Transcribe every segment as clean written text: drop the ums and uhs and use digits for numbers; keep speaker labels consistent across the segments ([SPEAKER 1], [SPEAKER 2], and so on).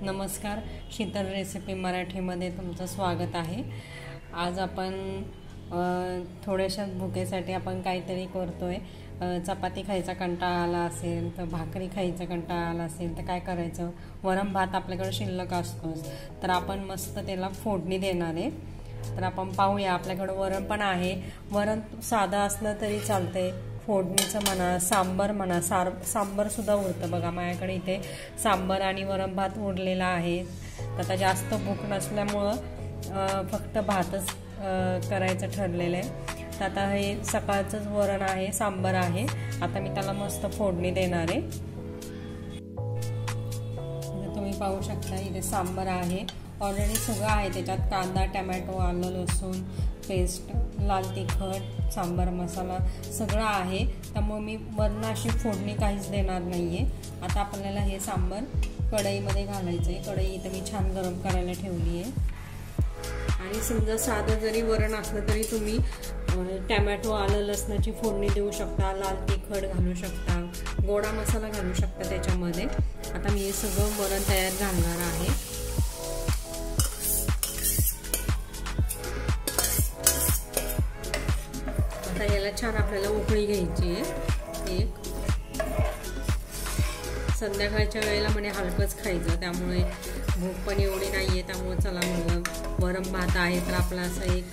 [SPEAKER 1] नमस्कार, शीतल रेसिपी मराठीमध्ये तुमचं स्वागत आहे। आज आपण थोड्याशा भुकेसाठी आपण काहीतरी करतोय। चपाती खायचा कंटाळा आला असेल तर भाकरी खायचा कंटाळा आला असेल तर काय करायचं, वरण भात आपल्याकडे शिल्लक असतोच, तर आपण मस्त त्याला फोडणी देणार आहे। तर आपण पाहूया, आपल्याकडे वरण पण आहे। वरण साधं असलं तरी चालतंय, फोडणीचं म्हणा, सांबर म्हणा, सांबर सुद्धा उरतं बघा। माझ्याकडे इथे सांबर आणि वरण भात उरलेला आहे। आता जास्त भूक नसल्यामुळं फक्त भातच करायचं ठरलेलं आहे। तर आता हे सकाळचंच वरण आहे, सांबर आहे। आता मी त्याला मस्त फोडणी देणार आहे। तुम्ही पाहू शकता इथे सांबर आहे, ऑलरेडी सगळं आहे त्याच्यात, कांदा, टोमॅटो, आलं, लसूण पेस्ट, लाल तिखट, सांबर मसाला सगळं आहे। त्यामुळे मी वरण अशी फोडणी काहीच देणार नाहीये। आता आपल्याला हे सांबर कढईमध्ये घालायचं आहे। कढई इथे मी छान गरम करायला ठेवली आहे। आणि समजा साधं जरी वरण असलं तरी तुम्ही टोमॅटो, आलं, लसणाची फोडणी देऊ शकता, लाल तिखट घालू शकता, गोडा मसाला घालू शकता त्याच्यामध्ये। आता मी हे सगळं वरण तयार घालणार आहे। आता याला छान आपल्याला उकळी घ्यायची आहे। एक संध्याकाळच्या वेळेला म्हणजे हलकंच खायचं, त्यामुळे भूक पण एवढी नाहीये, त्यामुळे चला म्हणलं वरण भात आहे तर आपला असं एक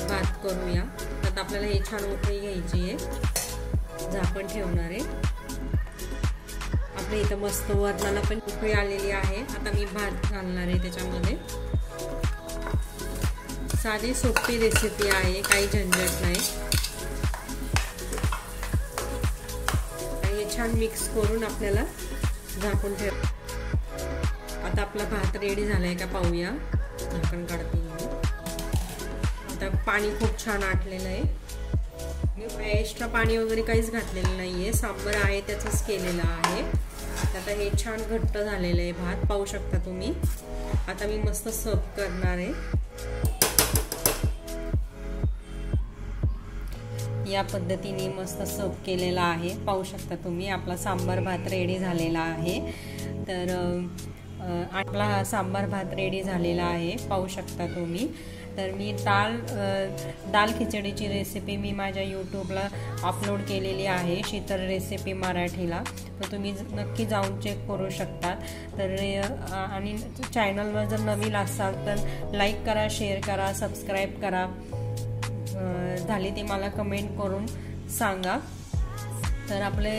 [SPEAKER 1] भात करूया। तर आपल्याला हे छान उकळी घ्यायची आहे, झाकण ठेवणार आहे। आपल्या इथं मस्त वरणाला पण उकळी आलेली आहे। आता मी भात घालणार आहे त्याच्यामध्ये। साधी सोपी रेसिपी आहे, काही झंझट नाही। हे छान मिक्स करून आपल्याला झाकून ठेव। आता आपला भात रेडी झालाय का पाहूया, झाकण काढते। आता पाणी खूप छान आटलेलं आहे। मी एक्स्ट्रा पाणी वगैरे काहीच घातलेलं नाहीये, सांबर आहे त्याचंच केलेलं आहे। आता हे छान घट्ट झालेलं आहे भात, पाहू शकता तुम्ही। आता मी मस्त सर्व करणार आहे। या पद्धतीने मस्त सर्व केलेला आहे, पाहू शकता तुम्ही। आपला सांबर भात रेडी झालेला आहे। तर आपला सांबर भात रेडी झालेला आहे, पाहू शकता तुम्ही। तर मी दाल खिचडीची रेसिपी मी माझ्या यूट्यूबला अपलोड केलेली आहे, शीतल रेसिपी मराठीला, तर तुम्ही नक्की जाऊन चेक करू शकता। तर आणि चॅनलवर जर नवीन असाल तर लाईक करा, शेअर करा, सबस्क्राईब करा। झाली ते मला कमेंट करून सांगा। तर आपले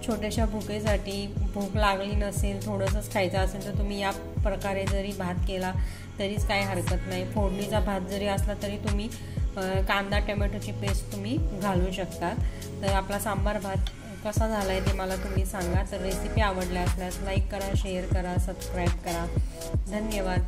[SPEAKER 1] छोट्याशा भुकेसाठी, भूक लागली नसेल, थोडंसंच खायचं असेल तर तुम्ही या प्रकारे जरी भात केला तरीच काही हरकत नाही। फोडणीचा भात जरी असला तरी तुम्ही कांदा टोमॅटोची पेस्ट तुम्ही घालू शकता। तर आपला सांबार भात कसा झालाय ते मला तुम्ही सांगा। तर रेसिपी आवडल्या असल्यास लाईक करा, शेअर करा, सबस्क्राईब करा। धन्यवाद।